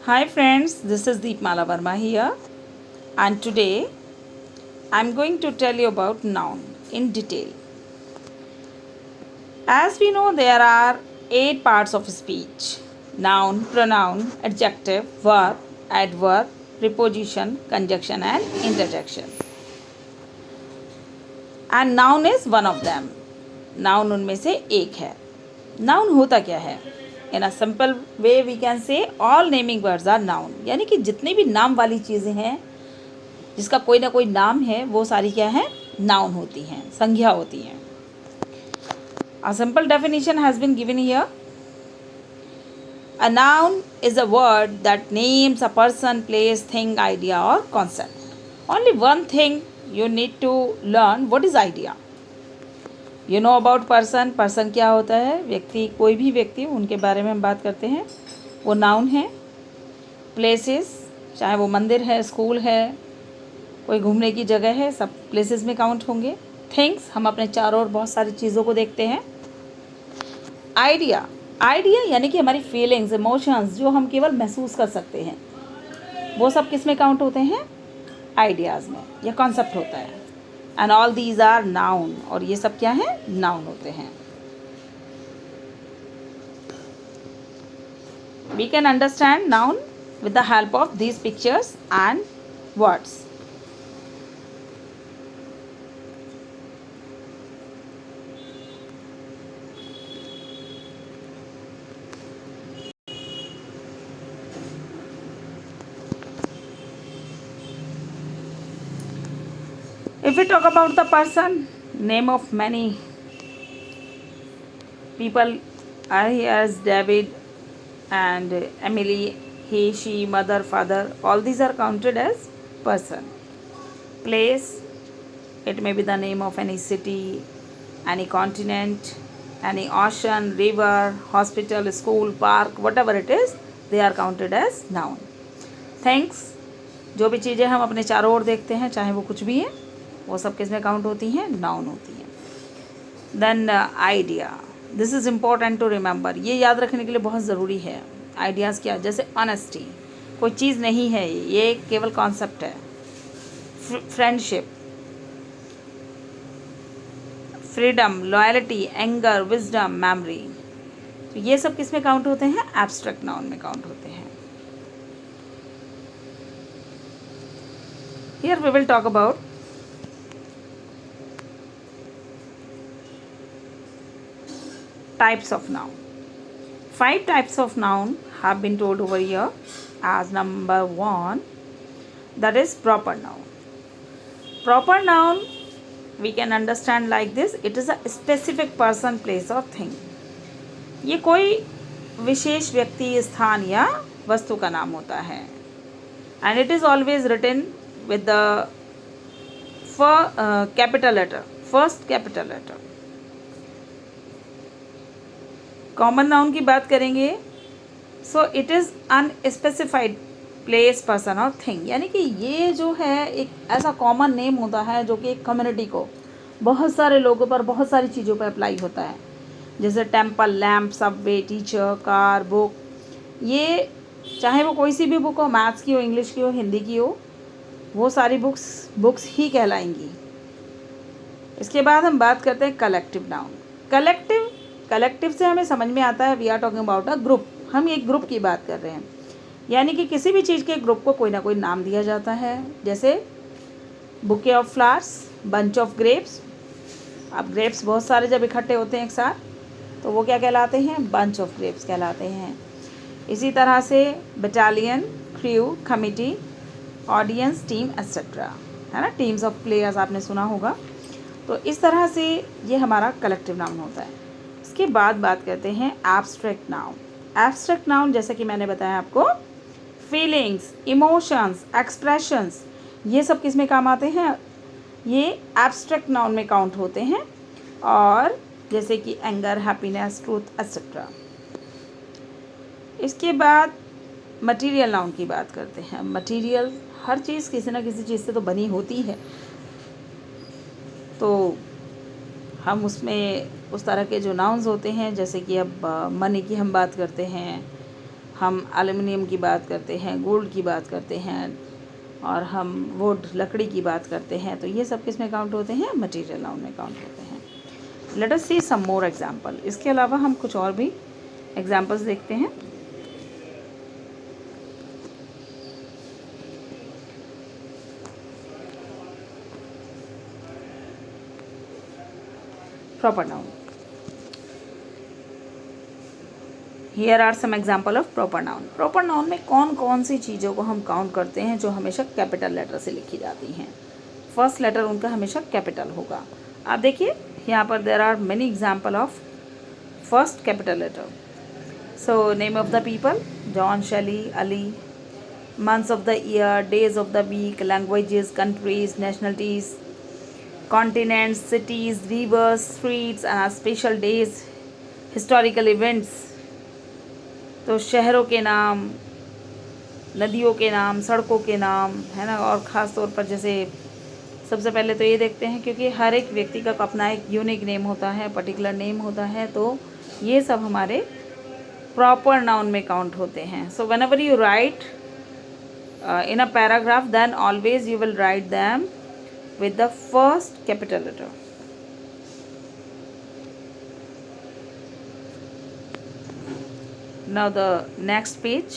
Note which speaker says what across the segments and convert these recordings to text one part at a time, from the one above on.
Speaker 1: Hi friends, this is Deepmala Verma here, and today I'm going to tell you about noun in detail. As we know, there are 8 parts of speech: noun, pronoun, adjective, verb, adverb, preposition, conjunction and interjection. And noun is one of them. Noun उनमें से एक है. Noun होता क्या है? In a simple way we can say all naming words are noun. यानी कि जितनी भी नाम वाली चीज़ें हैं, जिसका कोई ना कोई नाम है, वो सारी क्या है? नाउन होती हैं, संज्ञा होती हैं. A simple definition has been given here. A noun is a word that names a person, place, thing, idea or concept. Only one thing you need to learn, what is idea. You know about person. Person क्या होता है? व्यक्ति, कोई भी व्यक्ति, उनके बारे में हम बात करते हैं, वो नाउन है. प्लेसेस, चाहे वो मंदिर है, स्कूल है, कोई घूमने की जगह है, सब प्लेसेस में काउंट होंगे. थिंग्स, हम अपने चारों ओर बहुत सारी चीज़ों को देखते हैं. आइडिया, आइडिया यानी कि हमारी फीलिंग्स, इमोशंस जो हम केवल महसूस कर सकते हैं, वो सब किस में काउंट होते हैं? आइडियाज़ में. यह कॉन्सेप्ट होता है. And all these are noun. और ये सब क्या है? नाउन होते हैं. We can understand noun with the help of these pictures and words. If we talk about the person, name of many people are here as David and Emily, he, she, mother, father, all these are counted as person. Place, it may be the name of any city, any continent, any ocean, river, hospital, school, park, whatever it is, they are counted as noun. Things, जो भी चीज़ें हम अपने चारों ओर देखते हैं, चाहे वो कुछ भी है, वो सब किस में काउंट होती हैं? नाउन होती हैं. Then idea, this is important to remember. ये याद रखने के लिए बहुत ज़रूरी है. आइडियाज़ क्या? जैसे ऑनेस्टी, कोई चीज़ नहीं है, ये केवल कॉन्सेप्ट है. Friendship, freedom, loyalty, anger, wisdom, memory. तो ये सब किस में काउंट होते हैं? एब्स्ट्रैक्ट नाउन में काउंट होते हैं. Here we will talk about types of noun. 5 types of noun have been told over here. As number 1, that is proper noun. Proper noun we can understand like this: it is a specific person, place or thing. ये कोई विशेष व्यक्ति, स्थान या वस्तु का नाम होता है. And it is always written with the capital letter, first capital letter. Common noun की बात करेंगे, so it is unspecified place, person और थिंग. यानी कि ये जो है एक ऐसा कॉमन नेम होता है जो कि एक कम्युनिटी को, बहुत सारे लोगों पर, बहुत सारी चीज़ों पर अप्लाई होता है. जैसे temple, lamp, Subway, teacher, car, book. ये चाहे वो कोई सी भी बुक हो, मैथ्स की हो, इंग्लिश की हो, हिंदी की हो, वो सारी बुक्स ही कहलाएंगी. इसके बाद हम बात करते हैं कलेक्टिव नाउन. कलेक्टिव से हमें समझ में आता है, we are talking about a group. हम एक ग्रुप की बात कर रहे हैं. यानी कि किसी भी चीज़ के ग्रुप को कोई ना कोई नाम दिया जाता है. जैसे bouquet of flowers, bunch of grapes. अब ग्रेप्स बहुत सारे जब इकट्ठे होते हैं एक साथ, तो वो क्या कहलाते हैं? बंच ऑफ ग्रेप्स कहलाते हैं. इसी तरह से battalion, crew, committee, audience, team etcetera, है ना. टीम्स ऑफ प्लेयर्स आपने सुना होगा. तो इस तरह से ये हमारा कलेक्टिव नाउन होता है. इसके बाद बात करते हैं एब्स्ट्रैक्ट नाउन. एब्स्ट्रैक्ट नाउन, जैसे कि मैंने बताया आपको, फीलिंग्स, इमोशंस, एक्सप्रेशंस, ये सब किस में काम आते हैं? ये एब्स्ट्रैक्ट नाउन में काउंट होते हैं. और जैसे कि एंगर, हैप्पीनेस, ट्रूथ एट्सेट्रा. इसके बाद मटीरियल नाउन की बात करते हैं. मटीरियल, हर चीज़ किसी ना किसी चीज़ से तो बनी होती है, तो हम उसमें उस तरह के जो नाउन्स होते हैं, जैसे कि अब मनी की हम बात करते हैं, हम एल्युमिनियम की बात करते हैं, गोल्ड की बात करते हैं, और हम वुड लकड़ी की बात करते हैं, तो ये सब किस में काउंट होते हैं? मटेरियल नाउन में काउंट होते हैं। Let us see some more example. इसके अलावा हम कुछ और भी एग्जांपल्स देखते हैं। Proper noun, here are some example of proper noun. Proper noun में कौन कौन सी चीज़ों को हम काउंट करते हैं जो हमेशा कैपिटल लेटर से लिखी जाती हैं? फर्स्ट लेटर उनका हमेशा कैपिटल होगा। आप देखिए यहाँ पर there are many example of first capital letter. So name of the people, John, Shelly, Ali, months of the year, days of the week, languages, countries, nationalities, continents, cities, rivers, streets, special days, historical events। तो शहरों के नाम, नदियों के नाम, सड़कों के नाम, है ना। और ख़ास तौर पर जैसे सबसे पहले तो ये देखते हैं, क्योंकि हर एक व्यक्ति का अपना एक यूनिक नेम होता है, पर्टिकुलर नेम होता है, तो ये सब हमारे प्रॉपर नाउन में काउंट होते हैं। So whenever you write in a paragraph, then always you will write them with the first capital letter। Now the next page,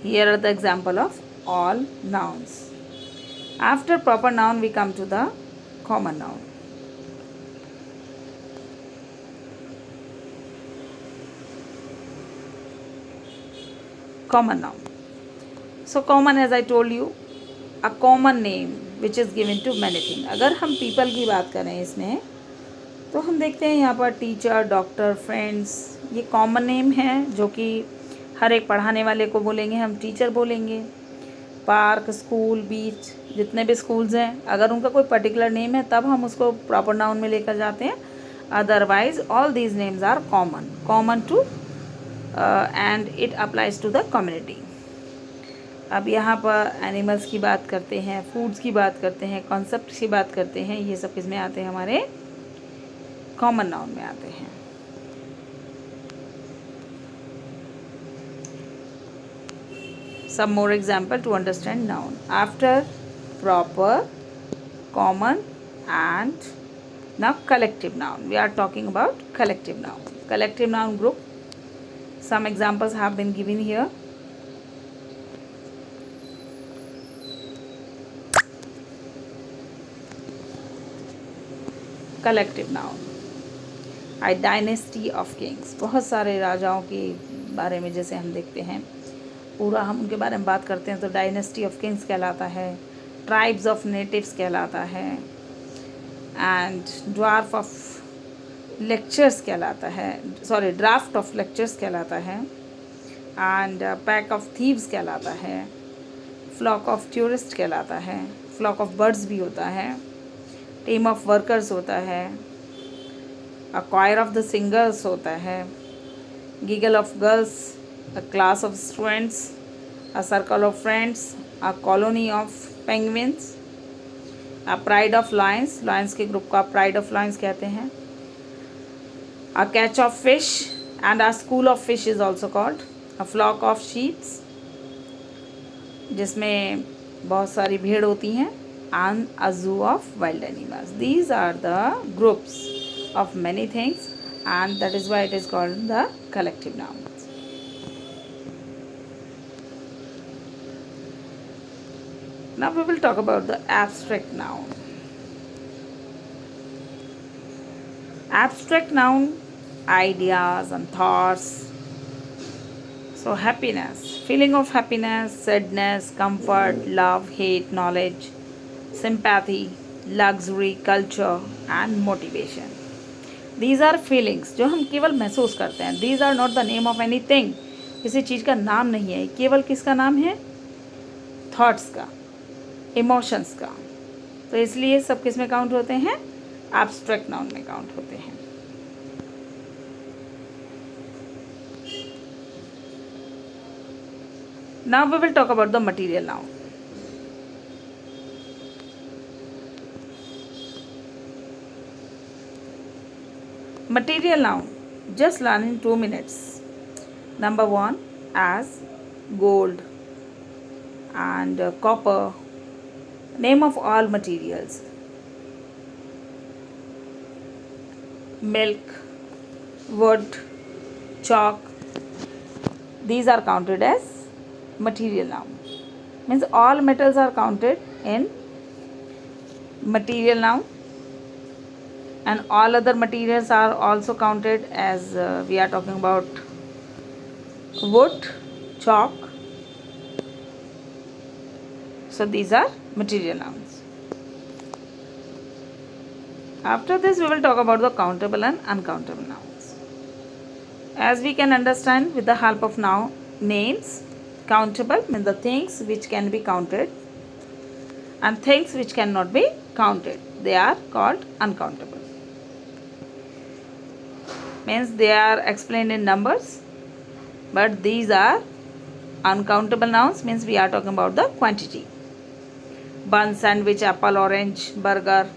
Speaker 1: here are the example of all nouns। After proper noun we come to the common noun। Common noun, so common, as I told you, a common name which is given to many things। अगर हम people की बात करें इसमें, तो हम देखते हैं यहाँ पर टीचर, डॉक्टर, फ्रेंड्स, ये कॉमन नेम है जो कि हर एक पढ़ाने वाले को बोलेंगे, हम टीचर बोलेंगे। पार्क, स्कूल, बीच, जितने भी स्कूल्स हैं, अगर उनका कोई पर्टिकुलर नेम है तब हम उसको प्रॉपर नाउन में लेकर जाते हैं। Otherwise all these names are common to and it applies to the community. अब यहाँ पर एनिमल्स की बात करते हैं, फूड्स की बात करते हैं, कॉन्सेप्ट की बात करते हैं, ये सब किस में आते हैं? हमारे कॉमन नाउन में आते हैं। Some more example to understand noun। After proper, common and now collective noun, we are talking about collective noun। Collective noun group, some examples have been given here। Collective noun, I dynasty of Kings, बहुत सारे राजाओं के बारे में जैसे हम देखते हैं, पूरा हम उनके बारे में बात करते हैं तो डायनेस्टी ऑफ किंग्स कहलाता है, ट्राइब्स ऑफ नेटिव्स कहलाता है, एंड ड्वार्फ ऑफ लेक्चर्स कहलाता है, सॉरी ड्राफ्ट ऑफ लेक्चर्स कहलाता है, एंड पैक ऑफ थीव्स कहलाता है, फ्लॉक ऑफ टूरिस्ट कहलाता है, फ्लॉक ऑफ बर्ड्स भी होता है, टीम ऑफ वर्कर्स होता है, a choir of the singers होता है, giggle of girls, a class of students, a circle of friends, a colony of penguins, a pride of lions, lions के group को आप प्राइड ऑफ लायंस कहते हैं, a catch of fish and a school of fish is also called, a flock of sheeps, जिसमें बहुत सारी भेड़ होती हैं, and a zoo of wild animals। These are the groups of many things, and that is why it is called the collective noun। Now we will talk about the abstract noun। Abstract noun, ideas and thoughts। So happiness, feeling of happiness, sadness, comfort, love, hate, knowledge, sympathy, luxury, culture and motivation। These are feelings जो हम केवल महसूस करते हैं। These are not the name of anything। किसी चीज़ का नाम नहीं है, केवल किसका नाम है? थॉट्स का, इमोशंस का। तो इसलिए सब किस में काउंट होते हैं? एब्स्ट्रैक्ट नाउन में काउंट होते हैं। Now we will talk about the material noun। Material noun, just learn in 2 minutes। Number 1 as gold and copper, name of all materials. Milk, wood, chalk, these are counted as material noun. Means all metals are counted in material noun, and all other materials are also counted as we are talking about wood, chalk. So these are material nouns. After this we will talk about the countable and uncountable nouns. As we can understand with the help of now names, countable means the things which can be counted, and things which cannot be counted, they are called uncountable. Means they are explained in numbers, but these are uncountable nouns. Means we are talking about the quantity. Bun, sandwich, apple, orange, burger,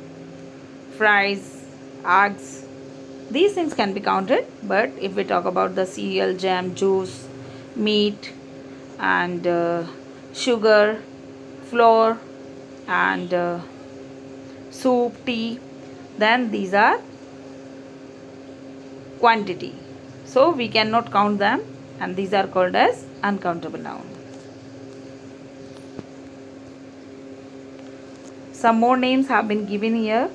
Speaker 1: fries, eggs, these things can be counted. But if we talk about the cereal, jam, juice, meat, and sugar, flour, and soup, tea, then these are quantity. So we cannot count them, and these are called as uncountable noun. Some more names have been given here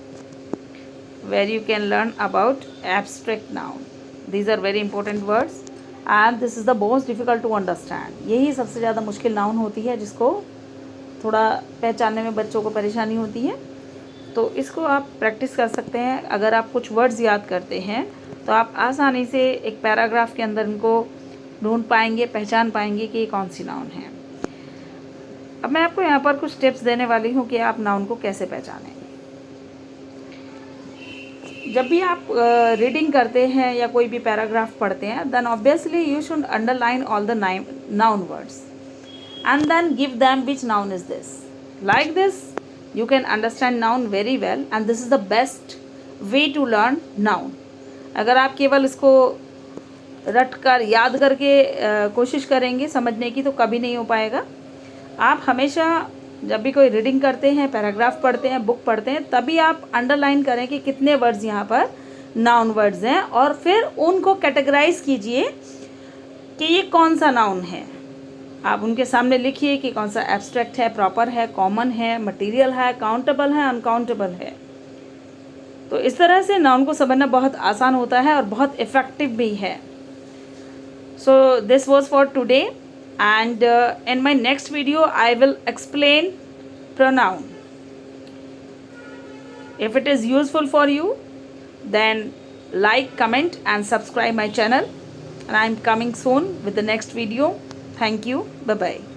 Speaker 1: where you can learn about abstract noun. These are very important words and this is the most difficult to understand. यही सबसे ज़्यादा मुश्किल noun होती है जिसको थोड़ा पहचानने में बच्चों को परेशानी होती है. तो इसको आप प्रैक्टिस कर सकते हैं. अगर आप कुछ वर्ड्स याद करते हैं तो आप आसानी से एक पैराग्राफ के अंदर इनको ढूंढ पाएंगे, पहचान पाएंगे कि ये कौन सी नाउन है. अब मैं आपको यहाँ पर कुछ टिप्स देने वाली हूँ कि आप नाउन को कैसे पहचानें. जब भी आप रीडिंग करते हैं या कोई भी पैराग्राफ पढ़ते हैं, then obviously you should underline all the noun words and then give them which noun is this. Like this you can understand noun very well and this is the best way to learn noun. अगर आप केवल इसको रट कर याद करके कोशिश करेंगे समझने की तो कभी नहीं हो पाएगा. आप हमेशा जब भी कोई रीडिंग करते हैं, पैराग्राफ पढ़ते हैं, बुक पढ़ते हैं, तभी आप अंडरलाइन करें कि कितने वर्ड्स यहाँ पर नाउन वर्ड्स हैं और फिर उनको कैटेगराइज कीजिए कि ये कौन सा नाउन है. आप उनके सामने लिखिए कि कौन सा एब्स्ट्रैक्ट है, प्रॉपर है, कॉमन है, मटेरियल है, काउंटेबल है, अनकाउंटेबल है. तो इस तरह से नाउन को समझना बहुत आसान होता है और बहुत इफ़ेक्टिव भी है. So this was for today and in my next video I will explain pronoun. If it is useful for you, then like, comment and subscribe my channel, and I am coming soon with the next video. Thank you. Bye bye.